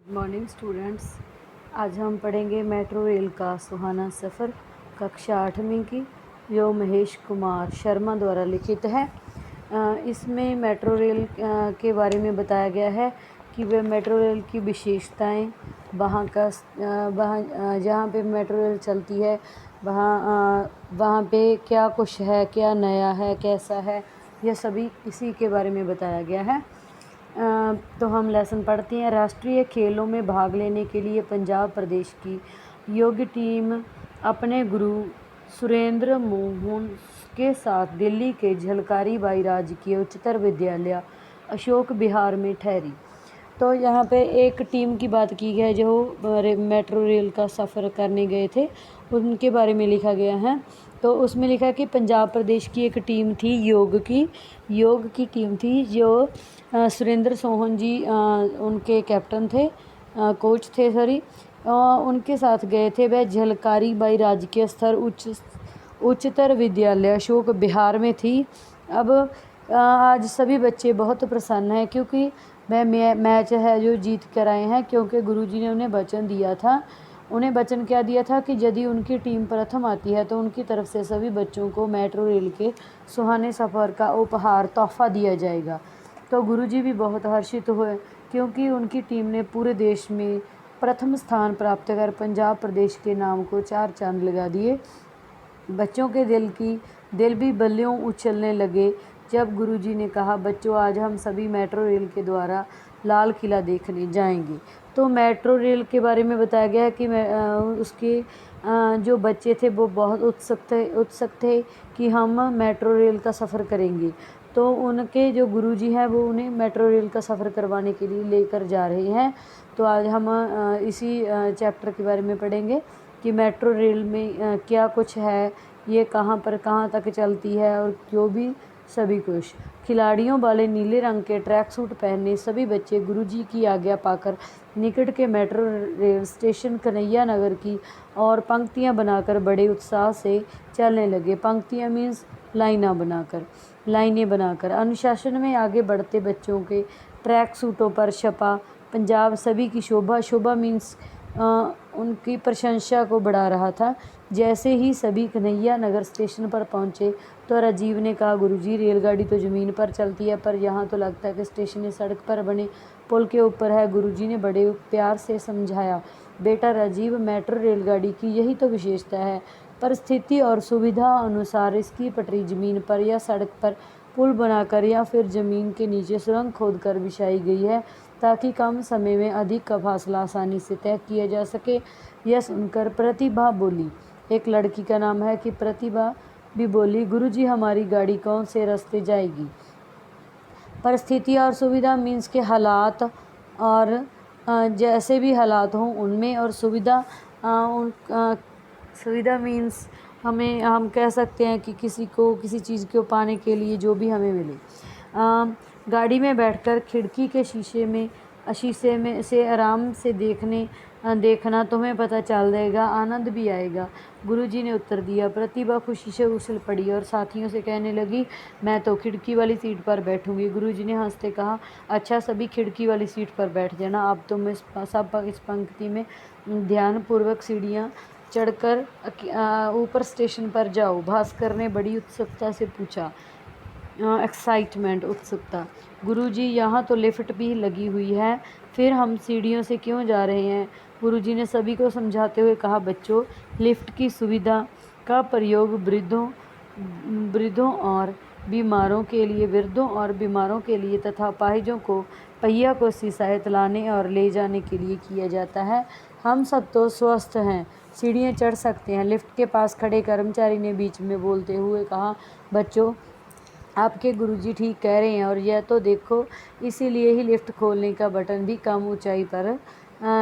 Good morning students. आज हम पढ़ेंगे मेट्रो रेल का सुहाना सफ़र, कक्षा 8वीं की, जो महेश कुमार शर्मा द्वारा लिखित है। इसमें मेट्रो रेल के बारे में बताया गया है कि वह मेट्रो रेल की विशेषताएं, वहाँ जहाँ पे मेट्रो रेल चलती है वहाँ पे क्या कुछ है, क्या नया है, कैसा है, यह सभी इसी के बारे में बताया गया है। तो हम लेसन पढ़ते हैं। राष्ट्रीय खेलों में भाग लेने के लिए पंजाब प्रदेश की योग्य टीम अपने गुरु सुरेंद्र मोहन के साथ दिल्ली के झलकारी बाई राजकीय उच्चतर विद्यालय अशोक विहार में ठहरी। तो यहाँ पे एक टीम की बात की है जो मेट्रो रेल का सफ़र करने गए थे, उनके बारे में लिखा गया है। तो उसमें लिखा है कि पंजाब प्रदेश की एक टीम थी, योग की टीम थी, जो सुरेंद्र सोहन जी उनके कैप्टन थे, कोच थे सॉरी। उनके साथ गए थे। वह झलकारी बाई राजकीय स्तर उच्चतर विद्यालय अशोक विहार में थी। अब आज सभी बच्चे बहुत प्रसन्न हैं क्योंकि वह मैच है जो जीत कर आए हैं, क्योंकि गुरुजी ने उन्हें वचन दिया था। उन्हें वचन क्या दिया था कि यदि उनकी टीम प्रथम आती है तो उनकी तरफ से सभी बच्चों को मेट्रो रेल के सुहाने सफ़र का उपहार तोहफा दिया जाएगा। तो गुरुजी भी बहुत हर्षित हुए क्योंकि उनकी टीम ने पूरे देश में प्रथम स्थान प्राप्त कर पंजाब प्रदेश के नाम को 4 चांद लगा दिए। बच्चों के दिल भी बल्लियों उछलने लगे जब गुरुजी ने कहा, बच्चों आज हम सभी मेट्रो रेल के द्वारा लाल किला देखने जाएंगे। तो मेट्रो रेल के बारे में बताया गया है कि उसके जो बच्चे थे वो बहुत उत्सुक थे कि हम मेट्रो रेल का सफ़र करेंगे। तो उनके जो गुरुजी हैं वो उन्हें मेट्रो रेल का सफ़र करवाने के लिए लेकर जा रहे हैं। तो आज हम इसी चैप्टर के बारे में पढ़ेंगे कि मेट्रो रेल में क्या कुछ है, ये कहाँ तक चलती है और जो भी सभी कुछ। खिलाड़ियों वाले नीले रंग के ट्रैक सूट पहने सभी बच्चे गुरुजी की आज्ञा पाकर निकट के मेट्रो रेल स्टेशन कन्हैया नगर की और पंक्तियां बनाकर बड़े उत्साह से चलने लगे। पंक्तियां मीन्स लाइनें बनाकर अनुशासन में आगे बढ़ते बच्चों के ट्रैक सूटों पर छपा पंजाब सभी की शोभा मीन्स उनकी प्रशंसा को बढ़ा रहा था। जैसे ही सभी कन्हैया नगर स्टेशन पर पहुंचे तो राजीव ने कहा, गुरुजी रेलगाड़ी तो ज़मीन पर चलती है, पर यहाँ तो लगता है कि स्टेशन सड़क पर बने पुल के ऊपर है। गुरुजी ने बड़े प्यार से समझाया, बेटा राजीव, मेट्रो रेलगाड़ी की यही तो विशेषता है। परिस्थिति और सुविधा अनुसार इसकी पटरी ज़मीन पर या सड़क पर पुल बनाकर या फिर ज़मीन के नीचे सुरंग खोदकर बिछाई गई है ताकि कम समय में अधिक का फासला आसानी से तय किया जा सके। यह सुनकर प्रतिभा बोली, एक लड़की का नाम है कि प्रतिभा भी बोली, गुरुजी हमारी गाड़ी कौन से रास्ते जाएगी। परिस्थिति और सुविधा मीन्स के हालात, और जैसे भी हालात हों उनमें, और सुविधा मीन्स हम कह सकते हैं कि किसी चीज़ को पाने के लिए जो भी हमें मिले। गाड़ी में बैठकर खिड़की के शीशे में से आराम से देखना तुम्हें पता चल जाएगा, आनंद भी आएगा। गुरुजी ने उत्तर दिया। प्रतिभा खुशी से उछल पड़ी और साथियों से कहने लगी, मैं तो खिड़की वाली सीट पर बैठूंगी। गुरुजी ने हंसते कहा, अच्छा सभी खिड़की वाली सीट पर बैठ जाना। अब तुम सब इस पंक्ति में ध्यानपूर्वक सीढ़ियाँ चढ़कर ऊपर स्टेशन पर जाओ। भास्कर ने बड़ी उत्सुकता से पूछा। उत्सुकता। गुरुजी यहाँ तो लिफ्ट भी लगी हुई है, फिर हम सीढ़ियों से क्यों जा रहे हैं। गुरुजी ने सभी को समझाते हुए कहा, बच्चों लिफ्ट की सुविधा का प्रयोग वृद्धों और बीमारों के लिए तथा अपाहिजों को पहिया को सहित लाने और ले जाने के लिए किया जाता है। हम सब तो स्वस्थ हैं, सीढ़ियाँ चढ़ सकते हैं। लिफ्ट के पास खड़े कर्मचारी ने बीच में बोलते हुए कहा, बच्चों आपके गुरुजी ठीक कह रहे हैं, और यह तो देखो, इसीलिए ही लिफ्ट खोलने का बटन भी कम ऊंचाई पर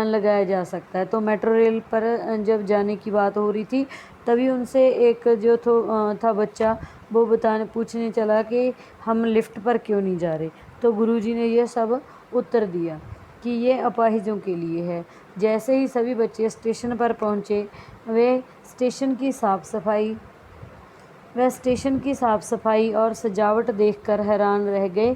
लगाया जा सकता है। तो मेट्रो रेल पर जब जाने की बात हो रही थी तभी उनसे एक जो था बच्चा, वो पूछने चला कि हम लिफ्ट पर क्यों नहीं जा रहे। तो गुरुजी ने यह सब उत्तर दिया कि ये अपाहिजों के लिए है। जैसे ही सभी बच्चे स्टेशन पर पहुँचे वे स्टेशन की साफ़ सफाई और सजावट देखकर हैरान रह गए।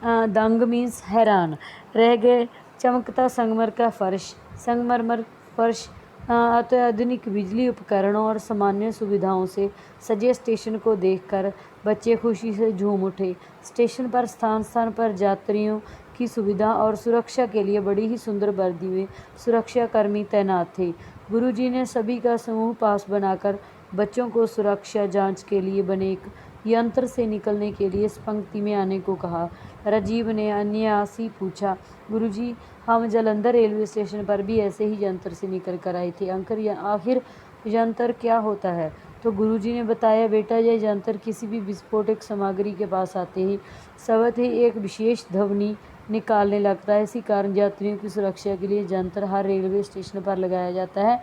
दंग मीन्स हैरान रह गए। चमकता संगमरमर का फर्श, संगमरमर फर्श, अत्याधुनिक बिजली उपकरणों और सामान्य सुविधाओं से सजे स्टेशन को देखकर बच्चे खुशी से झूम उठे। स्टेशन पर स्थान स्थान पर यात्रियों की सुविधा और सुरक्षा के लिए बड़ी ही सुंदर वर्दी में सुरक्षाकर्मी तैनात थे। गुरुजी ने सभी का समूह पास बनाकर बच्चों को सुरक्षा जांच के लिए बने एक यंत्र से निकलने के लिए इस पंक्ति में आने को कहा। राजीव ने अन्यासी पूछा, गुरुजी, हम जालंधर रेलवे स्टेशन पर भी ऐसे ही यंत्र से निकल कर आए थे। आखिर यंत्र क्या होता है? तो गुरुजी ने बताया, बेटा, यह यंत्र किसी भी विस्फोटक सामग्री के पास आते ही स्वतः ही एक विशेष ध्वनि निकालने लगता है। इसी कारण यात्रियों की सुरक्षा के लिए यंत्र हर रेलवे स्टेशन पर लगाया जाता है।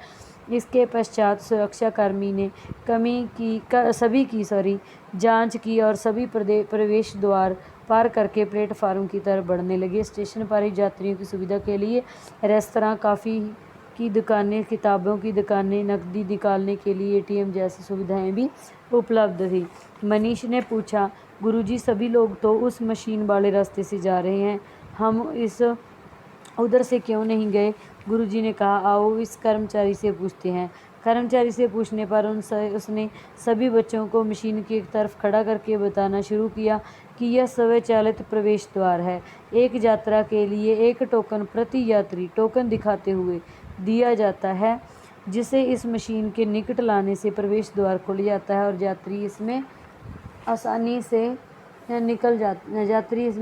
इसके पश्चात सुरक्षाकर्मी ने सभी की जांच की और सभी प्रवेश द्वार पार करके प्लेटफार्म की तरफ बढ़ने लगे। स्टेशन पर ही यात्रियों की सुविधा के लिए रेस्तरां, कॉफ़ी की दुकानें, किताबों की दुकानें, नकदी निकालने के लिए ATM जैसी सुविधाएं भी उपलब्ध थी। मनीष ने पूछा, गुरुजी, सभी लोग तो उस मशीन वाले रास्ते से जा रहे हैं, हम उधर से क्यों नहीं गए? गुरुजी ने कहा, आओ इस कर्मचारी से पूछते हैं। कर्मचारी से पूछने पर उसने सभी बच्चों को मशीन की एक तरफ खड़ा करके बताना शुरू किया कि यह स्वचालित प्रवेश द्वार है। एक यात्रा के लिए एक टोकन प्रति यात्री टोकन दिखाते हुए दिया जाता है, जिसे इस मशीन के निकट लाने से प्रवेश द्वार खुल जाता है और यात्री इसमें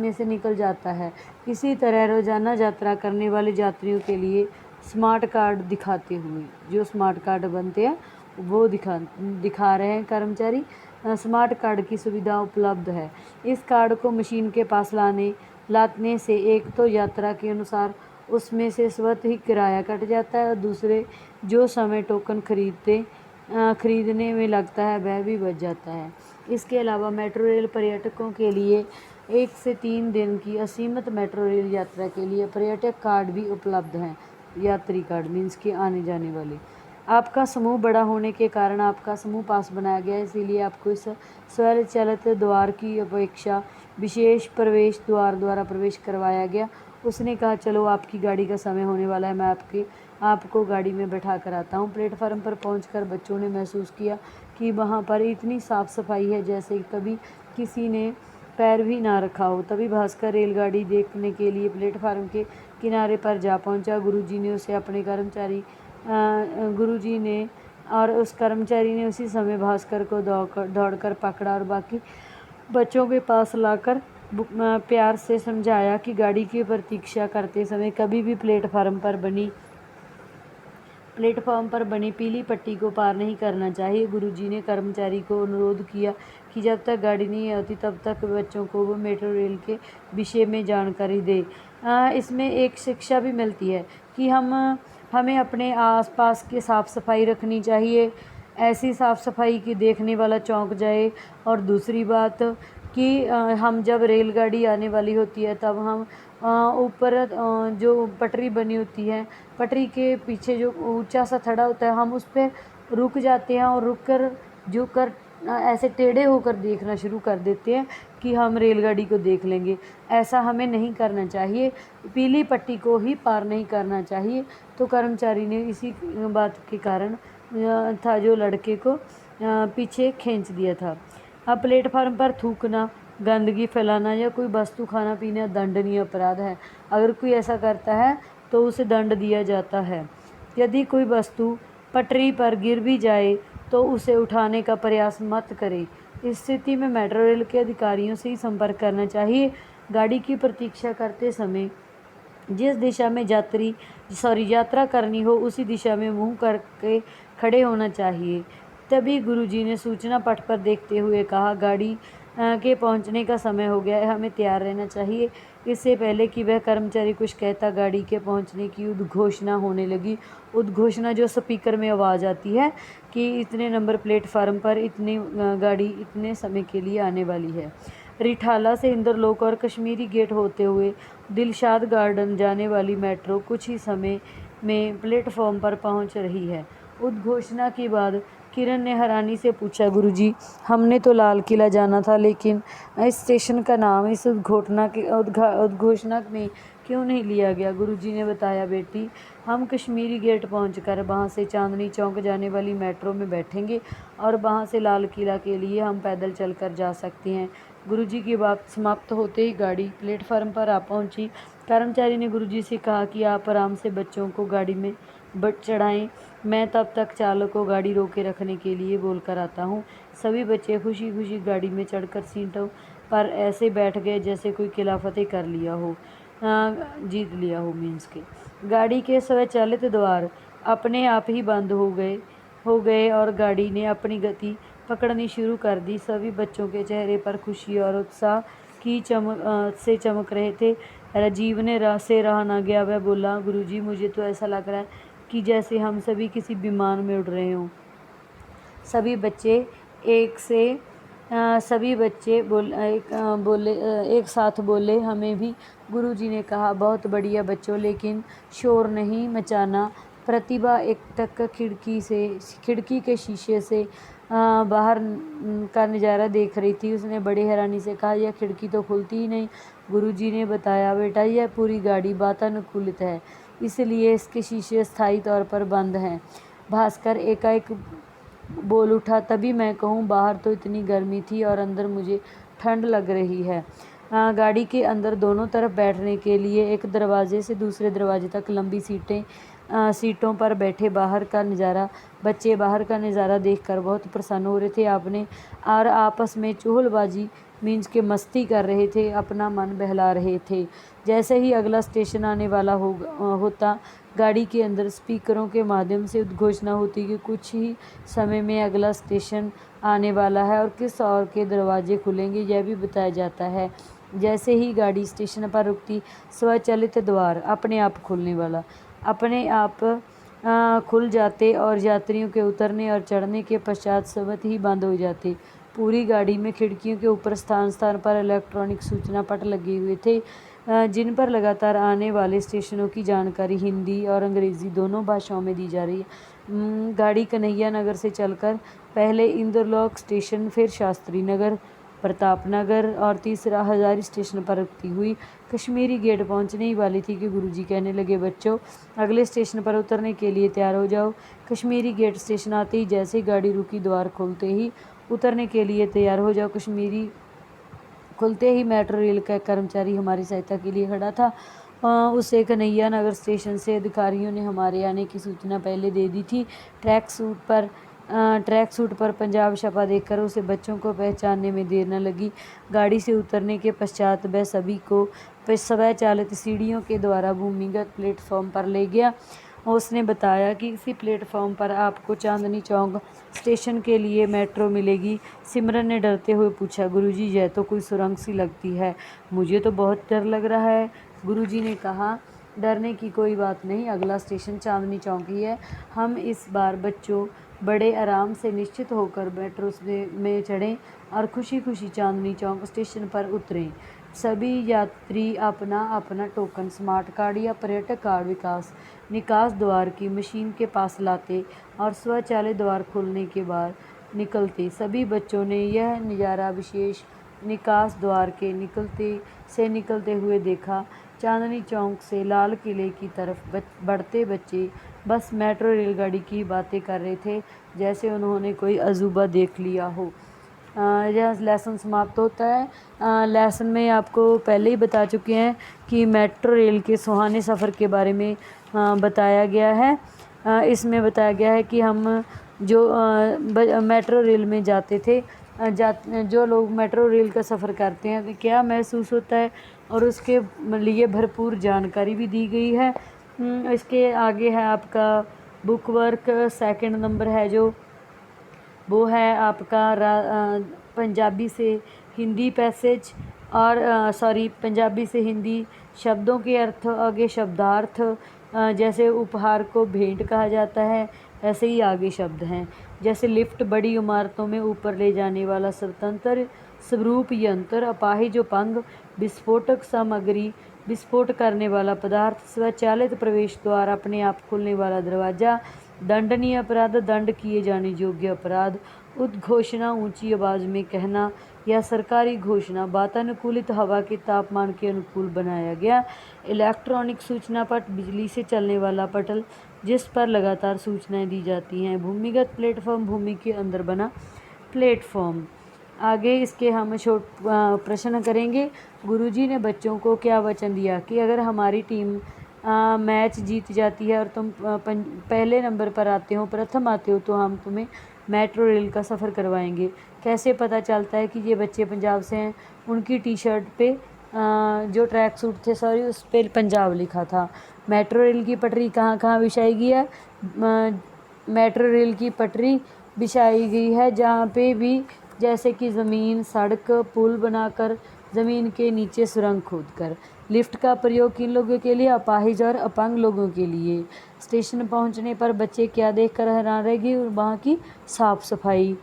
से निकल जाता है। इसी तरह रोजाना यात्रा करने वाले यात्रियों के लिए स्मार्ट कार्ड दिखाते हुए, जो स्मार्ट कार्ड बनते हैं वो दिखा रहे हैं कर्मचारी, स्मार्ट कार्ड की सुविधा उपलब्ध है। इस कार्ड को मशीन के पास लाने से एक तो यात्रा के अनुसार उसमें से स्वतः ही किराया कट जाता है और दूसरे जो समय टोकन खरीदने में लगता है वह भी बच जाता है। इसके अलावा मेट्रो रेल पर्यटकों के लिए 1 से 3 दिन की असीमित मेट्रो रेल यात्रा के लिए पर्यटक कार्ड भी उपलब्ध हैं। यात्री कार्ड मीन्स के आने जाने वाले। आपका समूह बड़ा होने के कारण आपका समूह पास बनाया गया है, इसीलिए आपको इस स्वचालित द्वार की अपेक्षा विशेष प्रवेश द्वार द्वारा प्रवेश करवाया गया। उसने कहा, चलो आपकी गाड़ी का समय होने वाला है, मैं आपको गाड़ी में बैठा कर आता हूँ। प्लेटफार्म पर पहुंचकर बच्चों ने महसूस किया कि वहाँ पर इतनी साफ़ सफाई है जैसे कभी किसी ने पैर भी ना रखा हो। तभी भास्कर रेलगाड़ी देखने के लिए प्लेटफार्म के किनारे पर जा पहुँचा। उस कर्मचारी ने उसी समय भास्कर को दौड़कर पकड़ा और बाकी बच्चों के पास लाकर प्यार से समझाया कि गाड़ी की प्रतीक्षा करते समय कभी भी प्लेटफार्म पर बनी पीली पट्टी को पार नहीं करना चाहिए। गुरुजी ने कर्मचारी को अनुरोध किया कि जब तक गाड़ी नहीं आती तब तक बच्चों को वो मेट्रो रेल के विषय में जानकारी दे। इसमें एक शिक्षा भी मिलती है कि हमें अपने आसपास की साफ़ सफाई रखनी चाहिए, ऐसी साफ़ सफाई की देखने वाला चौंक जाए। और दूसरी बात कि हम जब रेलगाड़ी आने वाली होती है तब हम ऊपर जो पटरी बनी होती है, पटरी के पीछे जो ऊंचा सा थड़ा होता है, हम उस पर रुक जाते हैं और झुक कर ऐसे टेढ़े होकर देखना शुरू कर देते हैं कि हम रेलगाड़ी को देख लेंगे। ऐसा हमें नहीं करना चाहिए, पीली पट्टी को ही पार नहीं करना चाहिए। तो कर्मचारी ने इसी बात के कारण था जो लड़के को पीछे खींच दिया था। अब प्लेटफार्म पर थूकना, गंदगी फैलाना या कोई वस्तु खाना पीना दंडनीय अपराध है। अगर कोई ऐसा करता है तो उसे दंड दिया जाता है। यदि कोई वस्तु पटरी पर गिर भी जाए तो उसे उठाने का प्रयास मत करें। इस स्थिति में मेट्रो रेल के अधिकारियों से ही संपर्क करना चाहिए। गाड़ी की प्रतीक्षा करते समय जिस दिशा में यात्रा करनी हो उसी दिशा में मुंह करके खड़े होना चाहिए। तभी गुरुजी ने सूचना पट पर देखते हुए कहा, गाड़ी के पहुंचने का समय हो गया है, हमें तैयार रहना चाहिए। इससे पहले कि वह कर्मचारी कुछ कहता, गाड़ी के पहुंचने की उद्घोषणा होने लगी। उद्घोषणा जो स्पीकर में आवाज़ आती है कि इतने नंबर प्लेटफार्म पर गाड़ी इतने समय के लिए आने वाली है। रिठाला से इंदरलोक और कश्मीरी गेट होते हुए दिलशाद गार्डन जाने वाली मेट्रो कुछ ही समय में प्लेटफॉर्म पर पहुंच रही है। उद्घोषणा के बाद किरण ने हैरानी से पूछा, गुरुजी, हमने तो लाल किला जाना था, लेकिन इस स्टेशन का नाम इस उद्घोषणा में क्यों नहीं लिया गया? गुरुजी ने बताया, बेटी, हम कश्मीरी गेट पहुंचकर वहां से चांदनी चौक जाने वाली मेट्रो में बैठेंगे और वहां से लाल किला के लिए हम पैदल चलकर जा सकते हैं। गुरुजी की बात समाप्त होते ही गाड़ी प्लेटफार्म पर आ पहुंची। कर्मचारी ने गुरुजी से कहा कि आप आराम से बच्चों को गाड़ी में चढ़ाएं, मैं तब तक चालक को गाड़ी रोके रखने के लिए बोलकर आता हूँ। सभी बच्चे खुशी खुशी गाड़ी में चढ़कर सीटों पर ऐसे बैठ गए जैसे कोई किला फतेह कर लिया हो, जीत लिया हो मीन्स के। गाड़ी के स्वचालित द्वार अपने आप ही बंद हो गए और गाड़ी ने अपनी गति पकड़नी शुरू कर दी। सभी बच्चों के चेहरे पर खुशी और उत्साह की से चमक रहे थे। राजीव ने से रहा ना गया, वह बोला, गुरुजी, मुझे तो ऐसा लग रहा है कि जैसे हम सभी किसी विमान में उड़ रहे हों। सभी बच्चे एक साथ बोले, हमें भी। गुरुजी ने कहा, बहुत बढ़िया बच्चों, लेकिन शोर नहीं मचाना। प्रतिभा एकटक खिड़की के शीशे से बाहर का नज़ारा देख रही थी। उसने बड़ी हैरानी से कहा, यह खिड़की तो खुलती ही नहीं। गुरुजी ने बताया, बेटा, यह पूरी गाड़ी वातानुकूलित है, इसलिए इसके शीशे स्थायी तौर पर बंद हैं। भास्कर एकाएक बोल उठा, तभी मैं कहूँ, बाहर तो इतनी गर्मी थी और अंदर मुझे ठंड लग रही है। गाड़ी के अंदर दोनों तरफ बैठने के लिए एक दरवाजे से दूसरे दरवाजे तक लंबी सीटों पर बैठे बच्चे बाहर का नज़ारा देखकर बहुत प्रसन्न हो रहे थे। आपस में चुहलबाजी मीन्स के मस्ती कर रहे थे, अपना मन बहला रहे थे। जैसे ही अगला स्टेशन आने वाला होता, गाड़ी के अंदर स्पीकरों के माध्यम से उद्घोषणा होती कि कुछ ही समय में अगला स्टेशन आने वाला है और किस और के दरवाजे खुलेंगे यह भी बताया जाता है। जैसे ही गाड़ी स्टेशन पर रुकती, स्वचालित द्वार अपने आप खुल जाते और यात्रियों के उतरने और चढ़ने के पश्चात स्वतः ही बंद हो जाते। पूरी गाड़ी में खिड़कियों के ऊपर स्थान स्थान पर इलेक्ट्रॉनिक सूचना पट लगे हुए थे, जिन पर लगातार आने वाले स्टेशनों की जानकारी हिंदी और अंग्रेज़ी दोनों भाषाओं में दी जा रही है। गाड़ी कन्हैया नगर से चलकर पहले इंदरलोक स्टेशन, फिर शास्त्री नगर, प्रताप नगर और तीसरा हजारी स्टेशन पर रुकती हुई कश्मीरी गेट पहुंचने ही वाली थी कि गुरुजी कहने लगे, बच्चों, अगले स्टेशन पर उतरने के लिए तैयार हो जाओ। कश्मीरी गेट स्टेशन आते ही जैसे ही गाड़ी रुकी, द्वार खोलते ही उतरने के लिए तैयार हो जाओ। कश्मीरी खुलते ही मेट्रो रेल का कर्मचारी हमारी सहायता के लिए खड़ा था। उसे कन्हैया नगर स्टेशन से अधिकारियों ने हमारे आने की सूचना पहले दे दी थी। ट्रैक सूट पर पंजाब छपा देखकर उसे बच्चों को पहचानने में देर न लगी। गाड़ी से उतरने के पश्चात वह सभी को स्वचालित सीढ़ियों के द्वारा भूमिगत प्लेटफॉर्म पर ले गया। उसने बताया कि इसी प्लेटफॉर्म पर आपको चांदनी चौक स्टेशन के लिए मेट्रो मिलेगी। सिमरन ने डरते हुए पूछा, गुरुजी, यह तो कोई सुरंग सी लगती है, मुझे तो बहुत डर लग रहा है। गुरुजी ने कहा, डरने की कोई बात नहीं, अगला स्टेशन चांदनी चौक ही है। हम इस बार बच्चों बड़े आराम से निश्चित होकर मेट्रो में चढ़ें और खुशी खुशी चांदनी चौक स्टेशन पर उतरें। सभी यात्री अपना अपना टोकन स्मार्ट कार्ड या पर्यटक कार्ड निकास द्वार की मशीन के पास लाते और स्वचालित द्वार खुलने के बाद निकलते। सभी बच्चों ने यह नज़ारा विशेष निकास द्वार के निकलते हुए देखा। चांदनी चौक से लाल किले की तरफ बढ़ते बच्चे बस मेट्रो रेलगाड़ी की बातें कर रहे थे, जैसे उन्होंने कोई अजूबा देख लिया हो। यह लेसन समाप्त होता है। लेसन में आपको पहले ही बता चुके हैं कि मेट्रो रेल के सुहाने सफ़र के बारे में बताया गया है। इसमें बताया गया है कि हम जो मेट्रो रेल में जाते थे, जो लोग मेट्रो रेल का सफ़र करते हैं तो क्या महसूस होता है, और उसके लिए भरपूर जानकारी भी दी गई है। इसके आगे है आपका बुक वर्क, सेकंड नंबर है जो वो है आपका पंजाबी से हिंदी पैसेज और पंजाबी से हिंदी शब्दों के अर्थ, आगे शब्दार्थ, जैसे उपहार को भेंट कहा जाता है ऐसे ही आगे शब्द हैं। जैसे लिफ्ट, बड़ी इमारतों में ऊपर ले जाने वाला स्वतंत्र स्वरूप यंत्र, अपाहिज अपंग, विस्फोटक सामग्री, विस्फोट करने वाला पदार्थ, स्वचालित प्रवेश द्वार, अपने आप खुलने वाला दरवाज़ा, दंडनीय अपराध, दंड किए जाने योग्य अपराध, उद्घोषणा, ऊंची आवाज़ में कहना, यह सरकारी घोषणा वातानुकूलित हवा के तापमान के अनुकूल बनाया गया इलेक्ट्रॉनिक सूचना पट बिजली से चलने वाला पटल जिस पर लगातार सूचनाएं दी जाती हैं। भूमिगत प्लेटफॉर्म भूमि के अंदर बना प्लेटफॉर्म। आगे इसके हम प्रश्न करेंगे। गुरुजी ने बच्चों को क्या वचन दिया कि अगर हमारी टीम मैच जीत जाती है और तुम पहले नंबर पर आते हो, प्रथम आते हो, तो हम तुम्हें मेट्रो रेल का सफ़र करवाएंगे। कैसे पता चलता है कि ये बच्चे पंजाब से हैं? उनकी टी शर्ट पे जो ट्रैक सूट थे, सॉरी, उस पर पंजाब लिखा था। मेट्रो रेल की पटरी कहाँ कहाँ बिछाई गई है? मेट्रो रेल की पटरी बिछाई गई है जहाँ पे भी, जैसे कि ज़मीन, सड़क, पुल बनाकर, ज़मीन के नीचे सुरंग खोदकर। लिफ्ट का प्रयोग किन लोगों के लिए? अपाहिज और अपंग लोगों के लिए। स्टेशन पहुंचने पर बच्चे क्या देखकर हैरान रह गए? वहाँ की साफ सफाई।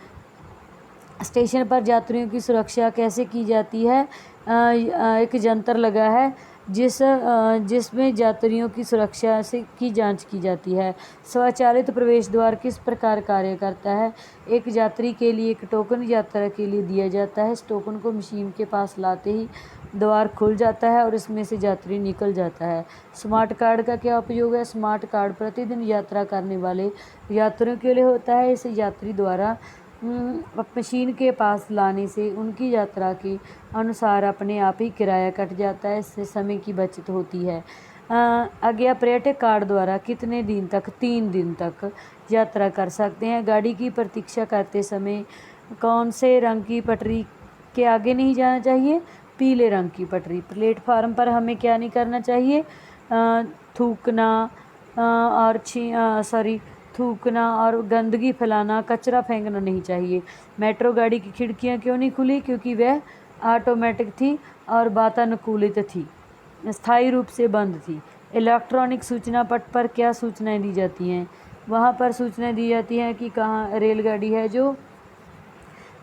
स्टेशन पर यात्रियों की सुरक्षा कैसे की जाती है? एक यंत्र लगा है जिसमें यात्रियों की सुरक्षा की जांच की जाती है। स्वचालित प्रवेश द्वार किस प्रकार कार्य करता है? एक यात्री के लिए एक टोकन यात्रा के लिए दिया जाता है। इस टोकन को मशीन के पास लाते ही द्वार खुल जाता है और इसमें से यात्री निकल जाता है। स्मार्ट कार्ड का क्या उपयोग है? स्मार्ट कार्ड प्रतिदिन यात्रा करने वाले यात्रियों के लिए होता है। इसे यात्री द्वारा मशीन के पास लाने से उनकी यात्रा के अनुसार अपने आप ही किराया कट जाता है। इससे समय की बचत होती है। आगे पर्यटक कार्ड द्वारा कितने दिन तक? 3 दिन तक यात्रा कर सकते हैं। गाड़ी की प्रतीक्षा करते समय कौन से रंग की पटरी के आगे नहीं जाना चाहिए? पीले रंग की पटरी। प्लेटफार्म पर हमें क्या नहीं करना चाहिए? थूकना थूकना और गंदगी फैलाना, कचरा फेंकना नहीं चाहिए। मेट्रो गाड़ी की खिड़कियां क्यों नहीं खुली? क्योंकि वह ऑटोमेटिक थी और वातानुकूलित थी, स्थायी रूप से बंद थी। इलेक्ट्रॉनिक सूचना पट पर क्या सूचनाएं दी जाती हैं? वहाँ पर सूचनाएं दी जाती हैं कि कहाँ रेलगाड़ी है,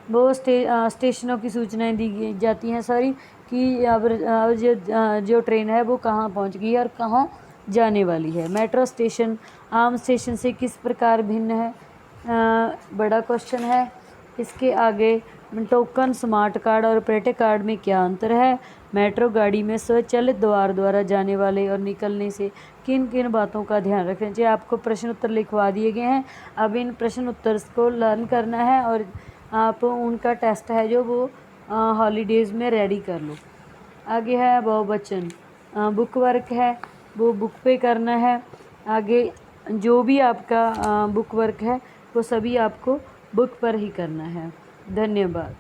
वो स्टेशनों की सूचनाएं दी जाती हैं, कि अब जो ट्रेन है वो कहाँ पहुँच गई है और कहाँ जाने वाली है। मेट्रो स्टेशन आम स्टेशन से किस प्रकार भिन्न है? बड़ा क्वेश्चन है। इसके आगे टोकन, स्मार्ट कार्ड और पर्यटक कार्ड में क्या अंतर है? मेट्रो गाड़ी में स्वचालित द्वार द्वारा जाने वाले और निकलने से किन किन बातों का ध्यान रखना चाहिए? आपको प्रश्न उत्तर लिखवा दिए गए हैं। अब इन प्रश्न उत्तर को लर्न करना है और आप उनका टेस्ट है जो वो हॉलीडेज़ में रेडी कर लो। आगे है बहुवचन। बुक वर्क है वो बुक पे करना है। आगे जो भी आपका बुक वर्क है वो सभी आपको बुक पर ही करना है। धन्यवाद।